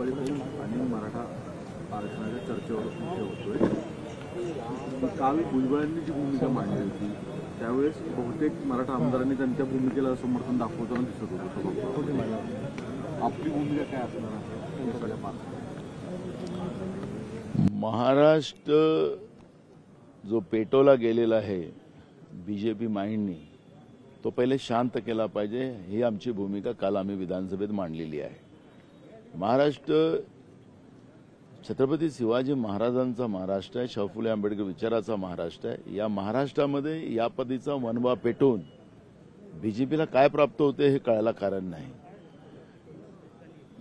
आणि मराठा आरक्षणाच्या चर्चेवर विषय होतोय. काल भुजबळांनी जी भूमिका मांडली होती त्यावेळेस बहुतेक मराठा आमदारांनी त्यांच्या भूमिकेला समर्थन दाखवताना दिसत होतं. आपली भूमिका काय असणार आहे? महाराष्ट्र जो पेटवला गेलेला आहे बीजेपी माइंडनी तो पहिले शांत केला पाहिजे, ही आमची भूमिका काल आम्ही विधानसभेत मांडलेली आहे. महाराष्ट्र छत्रपती शिवाजी महाराजांचा महाराष्ट्र आहे, शाहू फुले आंबेडकर विचाराचा महाराष्ट्र आहे. या महाराष्ट्रामध्ये या पद्धतीचा वनवा पेटवून बीजेपीला काय प्राप्त होते हे कळायला कारण नाही.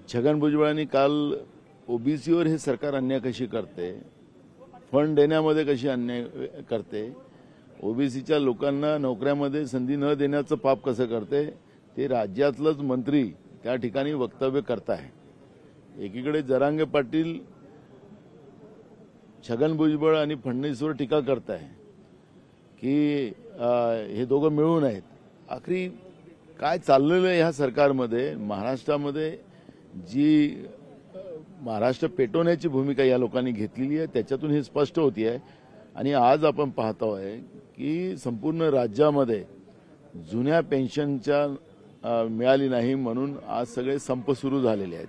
छगन भुजबळांनी काल ओबीसीवर हे सरकार अन्याय कशी करते, फंड देण्यामध्ये कशी अन्याय करते, ओबीसीच्या लोकांना नोकऱ्यामध्ये संधी न देण्याचं पाप कसं करते ते राज्यातलंच मंत्री त्या ठिकाणी वक्तव्य करताय. एकीकडे जरांगे पाटील छगन भुजबळ आणि फडणवीसवर टीका करताय की हे दोघं मिळून आहेत. आखरी काय चाललेलं आहे ह्या सरकारमध्ये? महाराष्ट्रामध्ये जी महाराष्ट्र पेटवण्याची भूमिका या लोकांनी घेतलेली आहे त्याच्यातून हे स्पष्ट होती आहे. आणि आज आपण पाहतोय की संपूर्ण राज्यामध्ये जुन्या पेन्शनच्या मिळाली नाही म्हणून आज सगळे संप सुरू झालेले आहेत.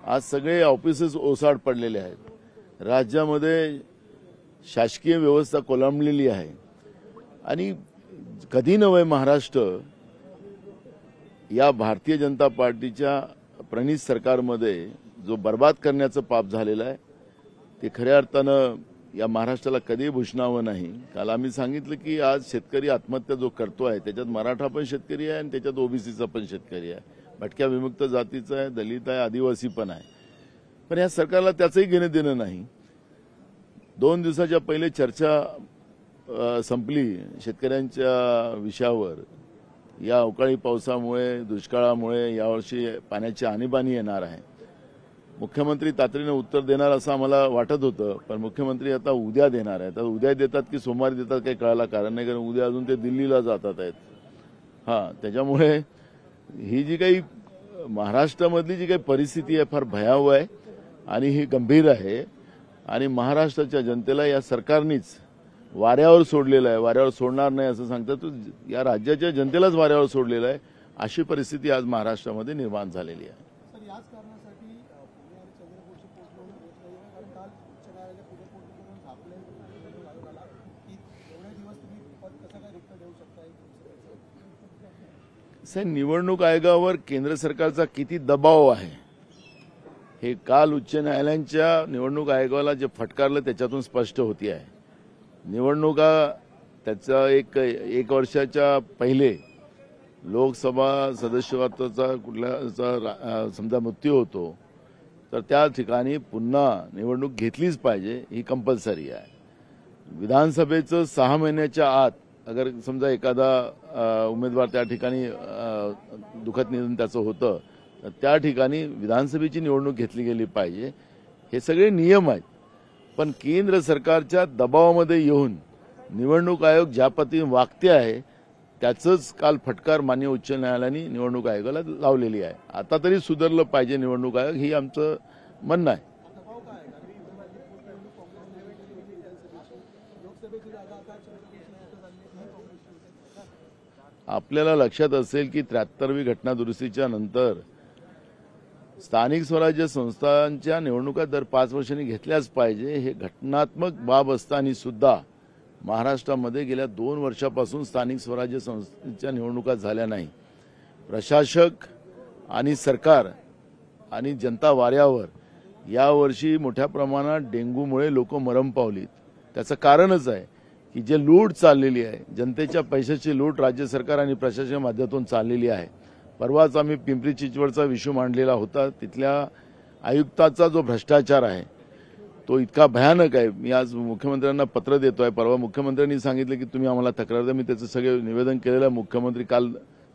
आज सगळे ऑफिसेस ओसाड पडलेले आहेत. राज्यामध्ये शासकीय व्यवस्था कोलमडलेली आहे. आणि कधी नव्हे महाराष्ट्र या भारतीय जनता पार्टीच्या प्रणित सरकारमध्ये जो बर्बाद करण्याचं पाप झालेलं आहे ते खऱ्या अर्थानं या महाराष्ट्राला कधी भूषणावं नाही. काल आम्ही सांगितलं की आज शेतकरी आत्महत्या जो करतो आहे त्याच्यात मराठा पण शेतकरी आहे आणि त्याच्यात ओबीसीचा पण शेतकरी आहे, भटक्या विमुक्त जातीचा आहे, दलित आहे, आदिवासी पण आहे. पण या सरकारला त्याचंही घेणं देणं नाही. 2 दिवसाच्या पहिले चर्चा संपली शेतकऱ्यांच्या विषयावर. या अवकाळी पावसामुळे दुष्काळामुळे यावर्षी पाण्याची आणीबाणी येणार आहे. मुख्यमंत्री तातडीनं उत्तर देणार असं आम्हाला वाटत होतं, पण मुख्यमंत्री आता उद्या देणार आहेत. आता उद्या देतात की सोमवारी देतात काही कळायला कारण नाही, कारण उद्या अजून ते दिल्लीला जातात आहेत. त्याच्यामुळे ही जी काही महाराष्ट्रामधली जी काही परिस्थिती आहे फार भयावह आहे आणि ही गंभीर आहे. आणि महाराष्ट्राच्या जनतेला या सरकारनीच वाऱ्यावर सोडलेलं आहे. वाऱ्यावर सोडणार नाही असं सांगतात, तो या राज्याच्या जनतेलाच वाऱ्यावर सोडलेलं आहे. अशी परिस्थिती आज महाराष्ट्रामध्ये निर्माण झालेली आहे. निवडणूक आयोगावर केंद्र सरकारचा किती दबाव आहे हे काल उच्च न्यायालयाच्या निवडणूक आयोगाला जे फटकारलं त्याच्यातून स्पष्ट होती आहे. निवडणुका त्याचा एक वर्षाच्या पहिले लोकसभा सदस्यत्वाचा कुठल्याचा समजा मृत्यू होतो तर त्या ठिकाणी पुन्हा निवडणूक घेतलीच पाहिजे, ही कंपल्सरी आहे. विधानसभेचं 6 महिन्याच्या आत अगर समजा एखादा उमेदवार त्या ठिकाणी दुःखद निधन त्याचं होतं तर त्या ठिकाणी विधानसभेची निवडणूक घेतली गेली पाहिजे. हे सगळे नियम आहेत. पण केंद्र सरकारच्या दबावामध्ये येऊन निवडणूक आयोग ज्या पद्धतीने वागते आहे त्याचंच काल फटकार माननीय उच्च न्यायालयाने निवडणूक आयोगाला लावलेली आहे. आता तरी सुधारलं पाहिजे निवडणूक आयोग, ही आमचं म्हणणं आहे. आपल्याला लक्षात असेल की 73वी घटना दुरुस्तीच्या नंतर स्थानिक स्वराज्य संस्थांच्या निवडणुका दर 5 वर्षांनी घेतल्याच पाहिजे. हे घटनात्मक बाब असताना सुद्धा महाराष्ट्रामध्ये गेल्या 2 वर्षापासून स्थानिक स्वराज्य संस्थांच्या निवडणुका झाल्या नाही. प्रशासक आणि सरकार आणि जनता वाऱ्यावर यावर्षी मोठ्या प्रमाणात डेंग्यूमुळे लोक मरण पावलीत. त्याचं कारणच आहे की जे लूट चाललेली आहे, जनतेच्या पैशाची लूट राज्य सरकार आणि प्रशासनाच्या माध्यमातून चाललेली आहे. परवाच आम्ही पिंपरी चिंचवडचा विषय मांडलेला होता. तिथल्या आयुक्ताचा जो भ्रष्टाचार आहे तो इतका भयानक आहे. मी आज मुख्यमंत्र्यांना पत्र देतोय. परवा मुख्यमंत्र्यांनी सांगितलं की तुम्ही आम्हाला तक्रार द्या. मी त्याचं सगळे निवेदन केलेलं आहे. मुख्यमंत्री काल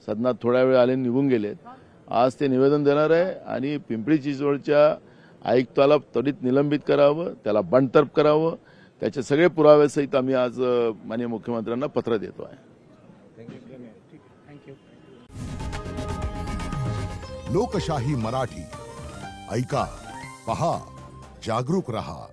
सदनात थोड्या वेळ आले निघून गेलेत. आज ते निवेदन देणार आहे आणि पिंपरी चिंचवडच्या आयुक्ताला त्वरित निलंबित करावं, त्याला बंडतर्फ करावं. त्याचे सगळे पुराव्यासहित आम्ही आज माननीय मुख्यमंत्र्यांना पत्र देतो आहे. लोकशाही मराठी ऐका. पहा, जागरूक रहा.